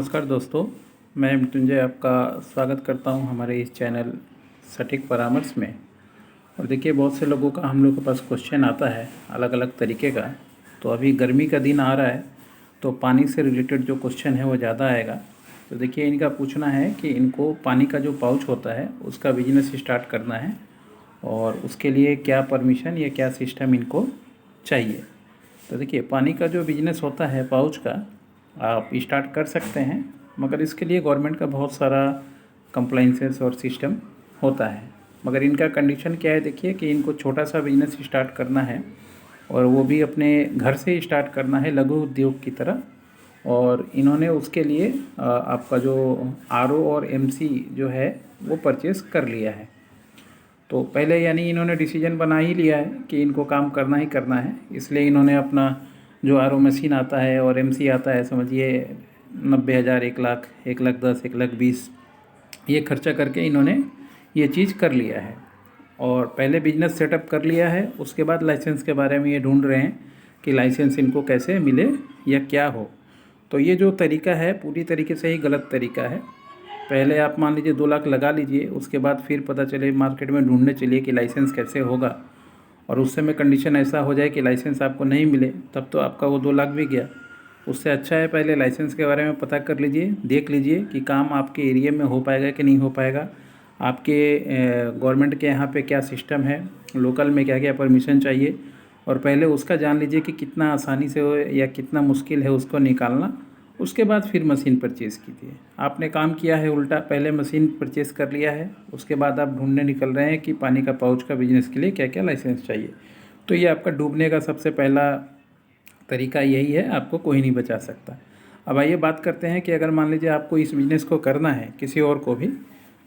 नमस्कार दोस्तों, मैं मृत्युंजय आपका स्वागत करता हूं हमारे इस चैनल सटीक परामर्श में। और देखिए, बहुत से लोगों का हम लोग के पास क्वेश्चन आता है अलग अलग तरीके का। तो अभी गर्मी का दिन आ रहा है, तो पानी से रिलेटेड जो क्वेश्चन है वो ज़्यादा आएगा। तो देखिए, इनका पूछना है कि इनको पानी का जो पाउच होता है उसका बिजनेस स्टार्ट करना है और उसके लिए क्या परमिशन या क्या सिस्टम इनको चाहिए। तो देखिए, पानी का जो बिजनेस होता है पाउच का, आप स्टार्ट कर सकते हैं, मगर इसके लिए गवर्नमेंट का बहुत सारा कंप्लाइंसेस और सिस्टम होता है। मगर इनका कंडीशन क्या है, देखिए कि इनको छोटा सा बिजनेस स्टार्ट करना है और वो भी अपने घर से स्टार्ट करना है, लघु उद्योग की तरह। और इन्होंने उसके लिए आपका जो आरओ और एमसी जो है वो परचेस कर लिया है। तो पहले यानी इन्होंने डिसीजन बना ही लिया है कि इनको काम करना ही करना है, इसलिए इन्होंने अपना जो आरओ मशीन आता है और एमसी आता है, समझिए 90,000, 1,00,000, 1,10,000, 1,20,000 ये खर्चा करके इन्होंने ये चीज़ कर लिया है और पहले बिजनेस सेटअप कर लिया है। उसके बाद लाइसेंस के बारे में ये ढूंढ रहे हैं कि लाइसेंस इनको कैसे मिले या क्या हो। तो ये जो तरीका है पूरी तरीके से ही गलत तरीका है। पहले आप मान लीजिए 2 लाख लगा लीजिए, उसके बाद फिर पता चले मार्केट में ढूंढने चलिए कि लाइसेंस कैसे होगा, और उस समय कंडीशन ऐसा हो जाए कि लाइसेंस आपको नहीं मिले, तब तो आपका वो 2 लाख भी गया। उससे अच्छा है पहले लाइसेंस के बारे में पता कर लीजिए, देख लीजिए कि काम आपके एरिया में हो पाएगा कि नहीं हो पाएगा, आपके गवर्नमेंट के यहाँ पे क्या सिस्टम है, लोकल में क्या क्या परमिशन चाहिए, और पहले उसका जान लीजिए कि कितना आसानी से हो या कितना मुश्किल है उसको निकालना। उसके बाद फिर मशीन परचेज़ कीजिए। आपने काम किया है उल्टा, पहले मशीन परचेज़ कर लिया है, उसके बाद आप ढूंढने निकल रहे हैं कि पानी का पाउच का बिज़नेस के लिए क्या क्या लाइसेंस चाहिए। तो ये आपका डूबने का सबसे पहला तरीका यही है, आपको कोई नहीं बचा सकता। अब आइए बात करते हैं कि अगर मान लीजिए आपको इस बिज़नेस को करना है किसी और को भी,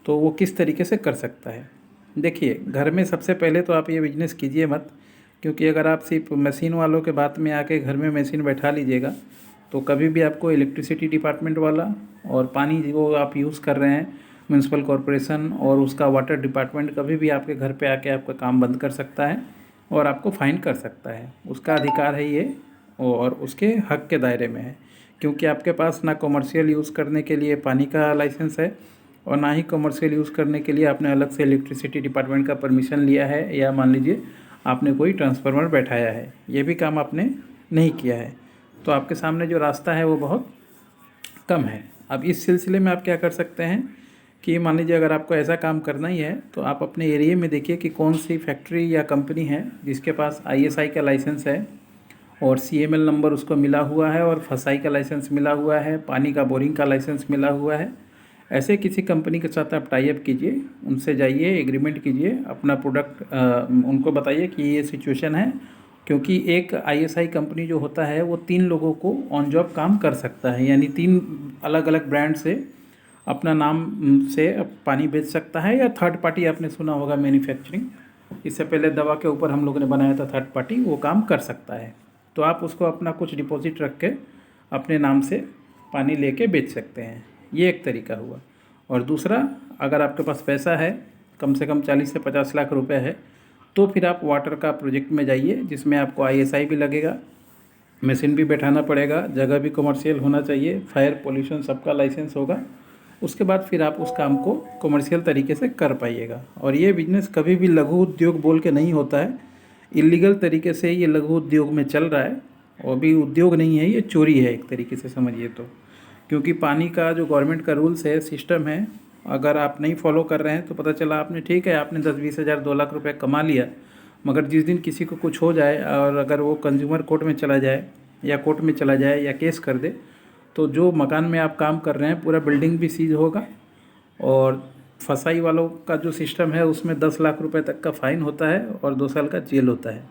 तो वो किस तरीके से कर सकता है। देखिए, घर में सबसे पहले तो आप ये बिज़नेस कीजिए मत, क्योंकि अगर आप सिर्फ मशीन वालों के बात में आके घर में मशीन बैठा लीजिएगा तो कभी भी आपको इलेक्ट्रिसिटी डिपार्टमेंट वाला और पानी जो आप यूज़ कर रहे हैं म्यूनसिपल कॉरपोरेशन और उसका वाटर डिपार्टमेंट कभी भी आपके घर पे आके आपका काम बंद कर सकता है और आपको फ़ाइन कर सकता है। उसका अधिकार है ये और उसके हक के दायरे में है, क्योंकि आपके पास ना कमर्शियल यूज़ करने के लिए पानी का लाइसेंस है और ना ही कमर्शियल यूज़ करने के लिए आपने अलग से इलेक्ट्रिसिटी डिपार्टमेंट का परमिशन लिया है, या मान लीजिए आपने कोई ट्रांसफार्मर बैठाया है, ये भी काम आपने नहीं किया है। तो आपके सामने जो रास्ता है वो बहुत कम है। अब इस सिलसिले में आप क्या कर सकते हैं कि मान लीजिए अगर आपको ऐसा काम करना ही है तो आप अपने एरिया में देखिए कि कौन सी फैक्ट्री या कंपनी है जिसके पास आईएसआई का लाइसेंस है और सीएमएल नंबर उसको मिला हुआ है और फसाई का लाइसेंस मिला हुआ है, पानी का बोरिंग का लाइसेंस मिला हुआ है। ऐसे किसी कंपनी के साथ आप टाई अप कीजिए, उनसे जाइए, एग्रीमेंट कीजिए, अपना प्रोडक्ट उनको बताइए कि ये सिचुएशन है, क्योंकि एक आईएसआई कंपनी जो होता है वो 3 लोगों को ऑन जॉब काम कर सकता है, यानी 3 अलग अलग ब्रांड से अपना नाम से पानी बेच सकता है। या थर्ड पार्टी आपने सुना होगा मैन्युफैक्चरिंग, इससे पहले दवा के ऊपर हम लोगों ने बनाया था थर्ड पार्टी, वो काम कर सकता है। तो आप उसको अपना कुछ डिपॉजिट रख के अपने नाम से पानी लेके बेच सकते हैं, ये एक तरीका हुआ। और दूसरा, अगर आपके पास पैसा है, कम से कम 40 से 50 लाख रुपए है, तो फिर आप वाटर का प्रोजेक्ट में जाइए जिसमें आपको आईएसआई भी लगेगा, मशीन भी बैठाना पड़ेगा, जगह भी कमर्शियल होना चाहिए, फायर पोल्यूशन सबका लाइसेंस होगा। उसके बाद फिर आप उस काम को कमर्शियल तरीके से कर पाइएगा। और ये बिज़नेस कभी भी लघु उद्योग बोल के नहीं होता है, इलीगल तरीके से ये लघु उद्योग में चल रहा है, और भी उद्योग नहीं है, ये चोरी है एक तरीके से समझिए तो। क्योंकि पानी का जो गवर्नमेंट का रूल्स है, सिस्टम है, अगर आप नहीं फॉलो कर रहे हैं तो पता चला आपने, ठीक है, आपने 10-20 हज़ार 2 लाख रुपए कमा लिया, मगर जिस दिन किसी को कुछ हो जाए और अगर वो कंज्यूमर कोर्ट में चला जाए या कोर्ट में चला जाए या केस कर दे, तो जो मकान में आप काम कर रहे हैं पूरा बिल्डिंग भी सीज होगा। और फसाई वालों का जो सिस्टम है उसमें 10 लाख रुपए तक का फ़ाइन होता है और 2 साल का जेल होता है।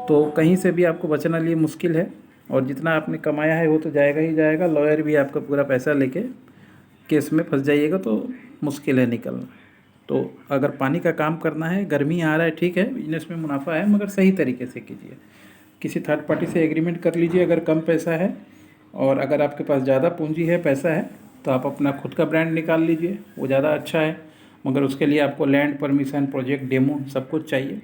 तो कहीं से भी आपको बचना लिए मुश्किल है, और जितना आपने कमाया है वो तो जाएगा ही जाएगा। लॉयर भी आपका पूरा पैसा लेके केस में फंस जाइएगा तो मुश्किल है निकलना। तो अगर पानी का काम करना है, गर्मी आ रहा है, ठीक है, बिजनेस में मुनाफा है, मगर सही तरीके से कीजिए। किसी थर्ड पार्टी से एग्रीमेंट कर लीजिए अगर कम पैसा है, और अगर आपके पास ज़्यादा पूंजी है, पैसा है, तो आप अपना खुद का ब्रांड निकाल लीजिए, वो ज़्यादा अच्छा है। मगर उसके लिए आपको लैंड परमिशन, प्रोजेक्ट डेमो सब कुछ चाहिए,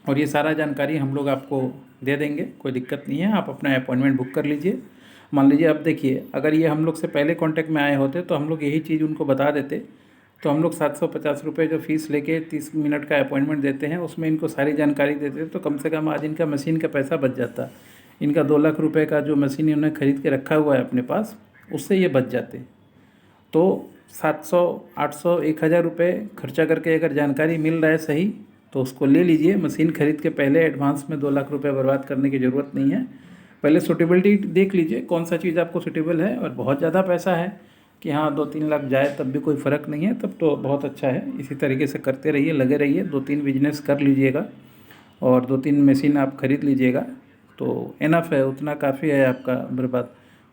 और ये सारा जानकारी हम लोग आपको दे देंगे, कोई दिक्कत नहीं है। आप अपना अपॉइंटमेंट बुक कर लीजिए, मान लीजिए अब देखिए, अगर ये हम लोग से पहले कांटेक्ट में आए होते तो हम लोग यही चीज़ उनको बता देते, तो हम लोग 750 रुपये जो फ़ीस लेके 30 मिनट का अपॉइंटमेंट देते हैं उसमें इनको सारी जानकारी देते तो कम से कम आज इनका मशीन का पैसा बच जाता। इनका 2 लाख रुपए का जो मशीन इन्होंने ख़रीद के रखा हुआ है अपने पास, उससे ये बच जाते। तो 700, 800, 1000 रुपये खर्चा करके अगर जानकारी मिल रहा है सही तो उसको ले लीजिए। मशीन ख़रीद के पहले एडवांस में 2 लाख रुपये बर्बाद करने की ज़रूरत नहीं है। पहले सूटेबिलिटी देख लीजिए कौन सा चीज़ आपको सूटेबल है, और बहुत ज़्यादा पैसा है कि हाँ 2-3 लाख जाए तब भी कोई फ़र्क नहीं है, तब तो बहुत अच्छा है। इसी तरीके से करते रहिए, लगे रहिए, 2-3 बिजनेस कर लीजिएगा और 2-3 मशीन आप ख़रीद लीजिएगा तो इनफ है, उतना काफ़ी है आपका बर्बाद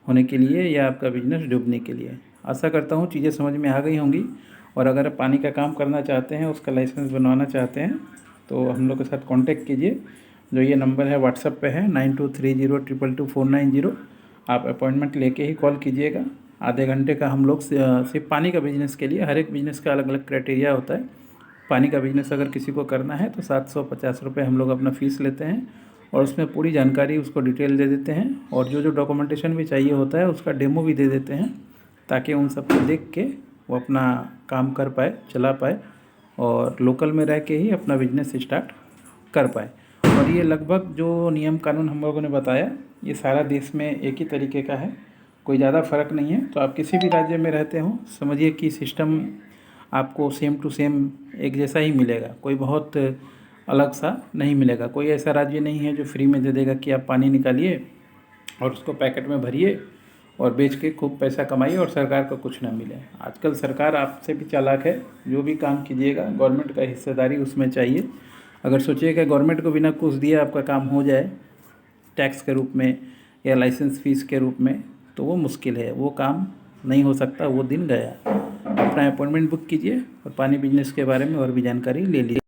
होने के लिए या आपका बिजनेस डूबने के लिए। आशा करता हूँ चीज़ें समझ में आ गई होंगी, और अगर आप पानी का काम करना चाहते हैं, उसका लाइसेंस बनवाना चाहते हैं तो हम लोग के साथ कांटेक्ट कीजिए। जो ये नंबर है व्हाट्सएप पे है 9230222490। आप अपॉइंटमेंट लेके ही कॉल कीजिएगा। आधे घंटे का हम लोग सिर्फ पानी का बिज़नेस के लिए, हर एक बिज़नेस का अलग अलग क्राइटेरिया होता है। पानी का बिज़नेस अगर किसी को करना है तो 750 रुपये हम लोग अपना फ़ीस लेते हैं और उसमें पूरी जानकारी उसको डिटेल दे देते हैं, और जो जो डॉक्यूमेंटेशन भी चाहिए होता है उसका डेमो भी दे देते हैं, ताकि उन सबको देख के वो अपना काम कर पाए, चला पाए और लोकल में रह के ही अपना बिजनेस स्टार्ट कर पाए। और ये लगभग जो नियम कानून हम लोगों ने बताया ये सारा देश में एक ही तरीके का है, कोई ज़्यादा फ़र्क नहीं है। तो आप किसी भी राज्य में रहते हो, समझिए कि सिस्टम आपको सेम टू सेम एक जैसा ही मिलेगा, कोई बहुत अलग सा नहीं मिलेगा। कोई ऐसा राज्य नहीं है जो फ्री में दे देगा कि आप पानी निकालिए और उसको पैकेट में भरिए और बेच के खूब पैसा कमाइए और सरकार को कुछ ना मिले। आजकल सरकार आपसे भी चालाक है, जो भी काम कीजिएगा गवर्नमेंट का हिस्सेदारी उसमें चाहिए। अगर सोचिएगा गवर्नमेंट को बिना कुछ दिए आपका काम हो जाए टैक्स के रूप में या लाइसेंस फ़ीस के रूप में, तो वो मुश्किल है, वो काम नहीं हो सकता, वो दिन गया। अपना अपॉइंटमेंट बुक कीजिए और पानी बिजनेस के बारे में और भी जानकारी ले लीजिए।